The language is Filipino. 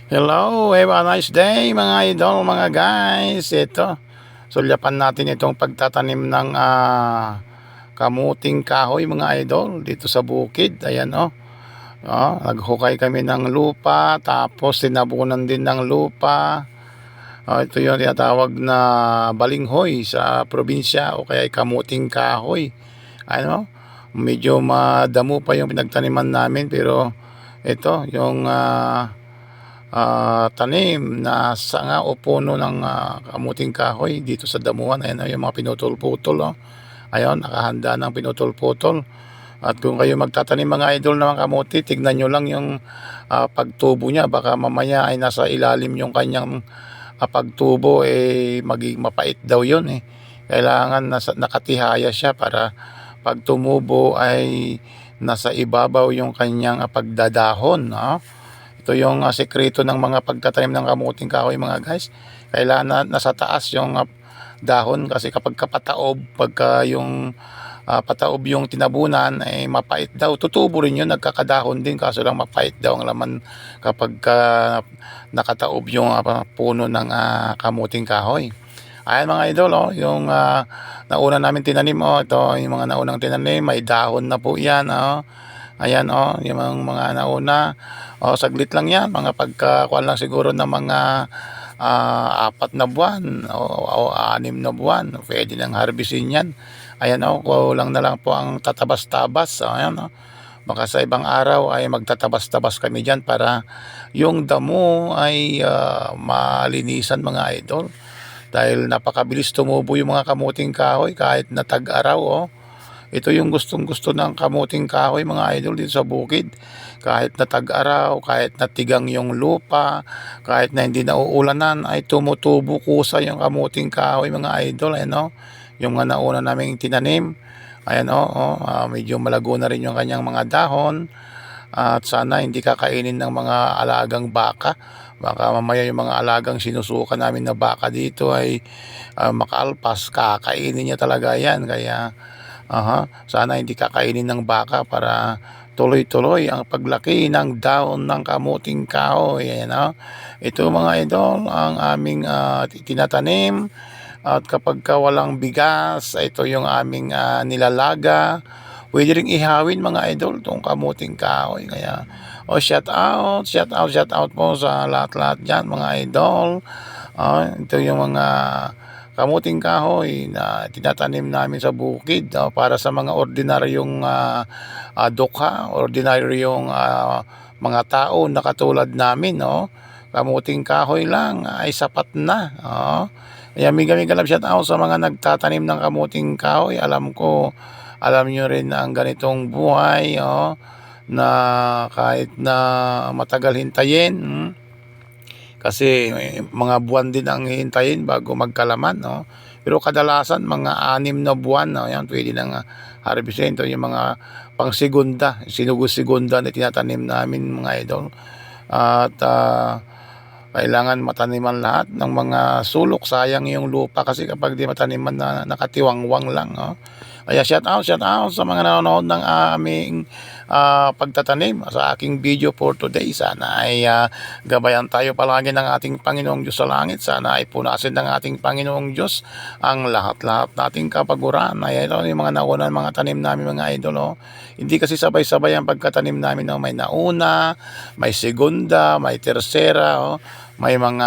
Hello, have a nice day mga idol, mga guys. Ito, sulyapan natin itong pagtatanim ng kamuting kahoy mga idol dito sa bukid. Ayan naghukay kami ng lupa, tapos tinabunan din ng lupa. Ito yung tinatawag na balinghoy sa probinsya o kaya kamuting kahoy. Medyo madamo pa yung pinagtaniman namin, pero ito yung tanim na sanga o puno ng kamuting kahoy dito sa damuhan. Ayan yung mga pinutol-putol. Ayun, nakahanda ng pinutol-putol. At kung kayo magtatanim mga idol ng kamuti, tignan nyo lang yung pagtubo niya. Baka mamaya ay nasa ilalim yung kanyang pagtubo, maging mapait daw yun. Kailangan nakatihaya siya para pag tumubo ay nasa ibabaw yung kanyang pagdadahon. Ito yung sekreto ng mga pagtatanim ng kamuting kahoy mga guys. Kailangan nasa taas yung dahon, kasi kapag kapataob, pagka yung pataob yung tinabunan ay mapait daw. Tutubo rin yun, nagkakadahon din, kaso lang mapait daw ang laman kapag nakataob yung puno ng kamuting kahoy. Ayan mga idol, yung nauna namin tinanim, ito yung mga naunang tinanim, may dahon na po yan. Ayan yung mga nauna. Saglit lang yan, mga pagkakuan lang siguro ng mga 4 na buwan o 6 na buwan, pwede nang harvestin yan. Ayan kulang na lang po ang tatabas-tabas. Ayan baka sa ibang araw ay magtatabas-tabas kami dyan para yung damo ay malinisan mga idol. Dahil napakabilis tumubo yung mga kamuting kahoy kahit na tag-araw. Ito yung gustong-gusto ng kamuting kahoy mga idol dito sa bukid. Kahit na tag-araw, kahit na tigang yung lupa, kahit na hindi nauulanan, ay tumutubo kusa yung kamuting kahoy mga idol. Yung mga nauna naming tinanim. Ayan medyo malago na rin yung kanyang mga dahon. At sana hindi kakainin ng mga alagang baka. Baka mamaya yung mga alagang sinusukan namin na baka dito ay makaalpas, kakainin niya talaga yan. Kaya sana hindi kakainin ng baka para tuloy-tuloy ang paglaki ng dahon ng kamuting kahoy. Ito mga idol ang aming tinatanim. At kapag walang bigas, ito yung aming nilalaga. Pwede ring ihawin mga idol itong kamuting kahoy. Kaya shout out po sa lahat-lahat dyan mga idol. Ito yung mga kamuting kahoy na tinatanim namin sa bukid para sa mga ordinaryong dukha, ordinaryong mga tao na katulad namin. Kamuting kahoy lang ay sapat na. Kaya miga-miga love shout out sa mga nagtatanim ng kamuting kahoy. Alam nyo rin na ang ganitong buhay na kahit na matagal hintayin, kasi mga buwan din ang hihintayin bago magkalaman. Pero kadalasan mga 6 na buwan yan, pwede nang harvestin. Ito yung mga pang-segunda, segunda na tinatanim namin mga idol. At kailangan mataniman lahat ng mga sulok. Sayang yung lupa kasi kapag di mataniman na nakatiwangwang lang. Kaya shout out sa mga nanonood ng aming pagtatanim sa aking video for today. Sana ay gabayan tayo palagi ng ating Panginoong Diyos sa langit. Sana ay punasin ng ating Panginoong Diyos ang lahat-lahat nating kapaguran. Ay ito yung mga naunang mga tanim namin mga idol. Hindi kasi sabay-sabay ang pagkatanim namin. May nauna, may segunda, may tersera, may mga